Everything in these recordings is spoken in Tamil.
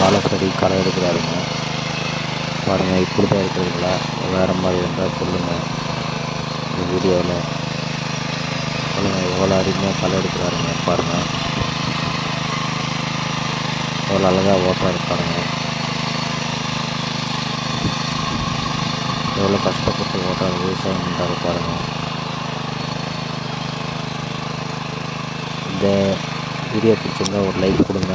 வாழை செடி களை எடுக்கிறாருங்க. பாருங்கள், இப்படி தான் இருக்கிறதுங்களா? வேறு மாதிரி இருந்தால் சொல்லுங்கள். இந்த வீடியோவில் சொல்லுங்கள். எவ்வளோ அருமையாக களை எடுக்கிறாருங்க பாருங்கள். எவ்வளோ அழகாக ஓட்டுறாரு பாருங்கள். எவ்வளோ கஷ்டப்பட்டு ஓட்டுறாரு, விவசாயம் பண்ணுறாரு பாருங்கள். இந்த வீடியோ பிடிச்சிருந்தா ஒரு லைக் கொடுங்க.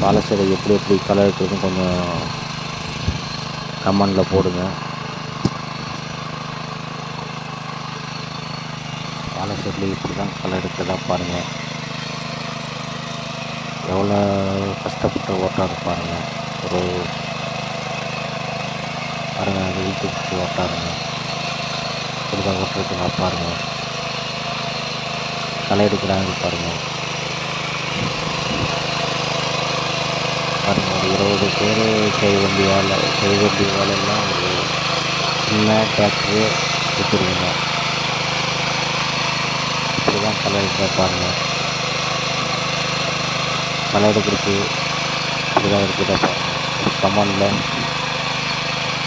வாழை செடி எப்படி களை எடுக்கிறதுன்னு கொஞ்சம் கமெண்டில் போடுங்க. வாழை செடியில் இப்படி தான் களை எடுக்கிறதா பாருங்கள். எவ்வளோ கஷ்டப்பட்டு ஓட்டாரு பாருங்கள். ஒரு பாருங்கள், அது இழுத்து பிடிச்சி ஓட்டாருங்க. இப்படி தான் ஓட்டுறதுக்கா பாருங்கள். களை எடுக்கிறாங்க பாருங்கள். பாருங்கள், ஒரு 20 பேர் செய்ய வேண்டிய வேலையெல்லாம் ஒரு சின்ன டிராக்டரே எடுத்துருவீங்க. இப்படி தான் களை எடுக்க பாருங்கள். களை எடுக்கிறது இப்படி தான் எடுக்கிறத பாருங்கள். ஒரு கமெண்டில்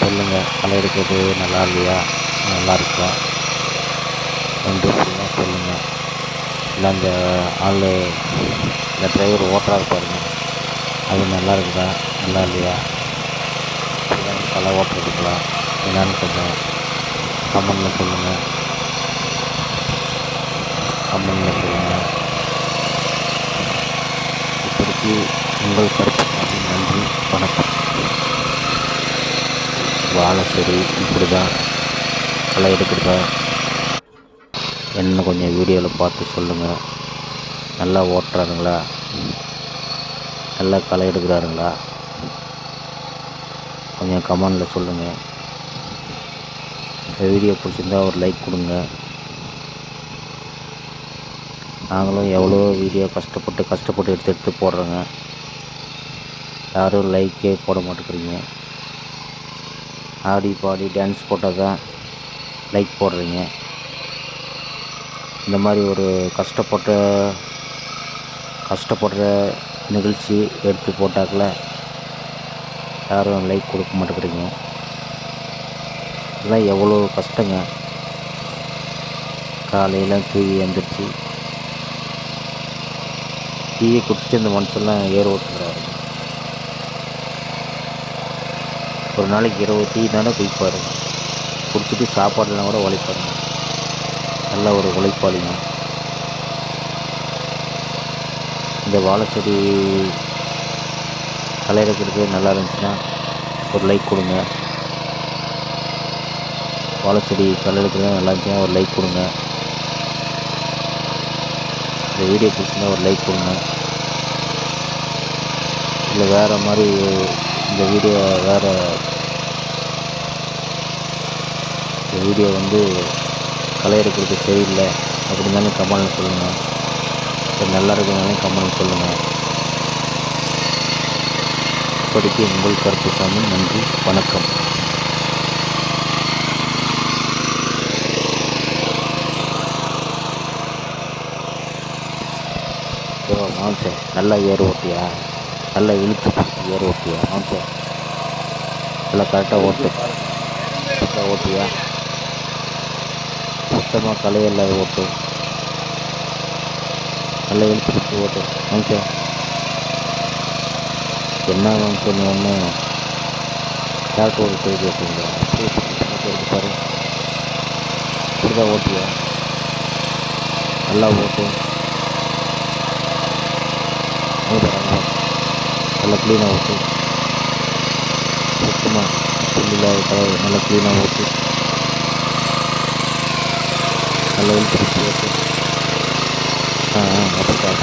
சொல்லுங்கள், களை எடுக்கிறது நல்லா இல்லையா, நல்லா இருக்கா என்று இப்படிலாம் சொல்லுங்கள். இல்லை அந்த ஆள், இந்த டிரைவர் ஓட்டுறாரு பாருங்கள், அது நல்லா இருக்குதா நல்லா இல்லையா, இப்படிதான் களை ஓட்டுறதுக்கலாம் என்னன்னு கொஞ்சம் கமெண்டில் சொல்லுங்கள். இப்படிக்கு உங்கள் கருத்து. நன்றி, வணக்கம். வாழை செடி இப்படி தான் களை எடுக்கிறதா என்ன கொஞ்சம் வீடியோவில் பார்த்து சொல்லுங்கள். நல்லா ஓட்டுறாருங்களா, நல்லா களை எடுக்கிறாருங்களா, கொஞ்சம் கமெண்டில் சொல்லுங்கள். இந்த வீடியோ பிடிச்சிருந்தா ஒரு லைக் கொடுங்க. நாங்களும் எவ்வளோ வீடியோ கஷ்டப்பட்டு எடுத்து போடுறோங்க. யாரும் லைக்கே போட மாட்டேங்கிறீங்க. ஆடி பாடி டான்ஸ் போட்டால் தான் லைக் போடுறீங்க. இந்த மாதிரி ஒரு கஷ்டப்படுற நிகழ்ச்சி எடுத்து போட்டாக்கல யாரும் லைக் கொடுக்க மாட்டேங்கிறீங்க. இதெல்லாம் எவ்வளோ கஷ்டங்க. காலையில் தூங்கி எழுந்திரிச்சி டீயை குடிச்சிட்டு இந்த மனுஷெல்லாம் ஏர் ஓட்டுறாரு. ஒரு நாளைக்கு 20 டீ தானே குடிப்பார். குடிச்சிட்டு சாப்பாடுலாம் கூட உழைப்பாருங்க. நல்ல ஒரு உழைப்பாளிங்க. இந்த வாழை செடி களை எடுக்கிறது நல்லா இருந்துச்சுன்னா ஒரு லைக் கொடுங்க. வாழை செடி களை எடுக்கிறது நல்லா இருந்துச்சுன்னா ஒரு லைக் கொடுங்க. இந்த வீடியோ பிடிச்சிருந்தா ஒரு லைக் கொடுங்க. இல்லை வேறு மாதிரி இந்த வீடியோ வந்து களை எடுக்கிறது சரியில்லை அப்படின்னாலும் கமெண்ட்டில் சொல்லுங்கள். இது நல்லா இருக்குதுனாலும் கமெண்ட் சொல்லுங்கள். இப்படிக்கு உங்கள் கருப்புசாமி. நன்றி, வணக்கம். மாம்சம் நல்லா ஏர் ஓட்டியா, நல்லா இழுத்து பிடிச்சி ஏர் ஓட்டியா மாம்சம், நல்லா கரெக்டாக ஓட்டியா, சுத்தமாக களையில்லாத ஓட்டு, நல்லா இழுத்து பிடிச்சி ஓட்டு மாம்சம். என்ன மாம்சம், நீ ஒன்று டிராக்டர் ஓட்டு செய்து ஓட்டுங்க. அப்படியே எடுத்து பாரு, இப்படிதான் ஓட்டியா, நல்லா ஓட்டு. நல்லா க்ளீனாக ஓட்டு. சுத்தமாக புல்லில் நல்லா க்ளீனாக ஓட்டு. நல்லா இழுத்து பிடிச்சி ஓட்டு. அப்படித்தான்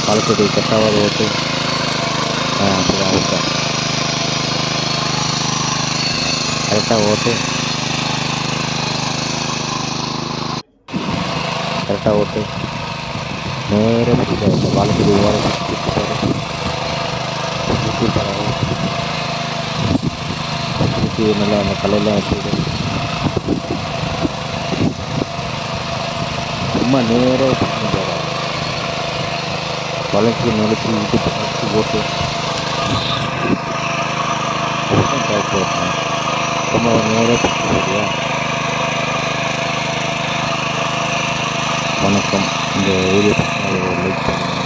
வாழை செடி கட்டாவது ஓட்டு. அப்படிதான் ஓட்டேன். கரெக்டாக ஓட்டு. நேராக பிடிச்ச இந்த வாழை செடி ஓரம் சுற்றி நல்லா அந்த கலையெல்லாம் வச்சுக்கிட்டு சும்மா நேராக பிடிச்சி போகிறாரு. வளைச்சி நெளிச்சு இடுப்பு நடிச்சு போட்டு அதுதான் ட்ராக்டர் ஓட்டணும். சும்மா நேராக பிடிச்சி போறியா? வணக்கம். இந்த வீடியோ லைக் பண்ணுங்கள்.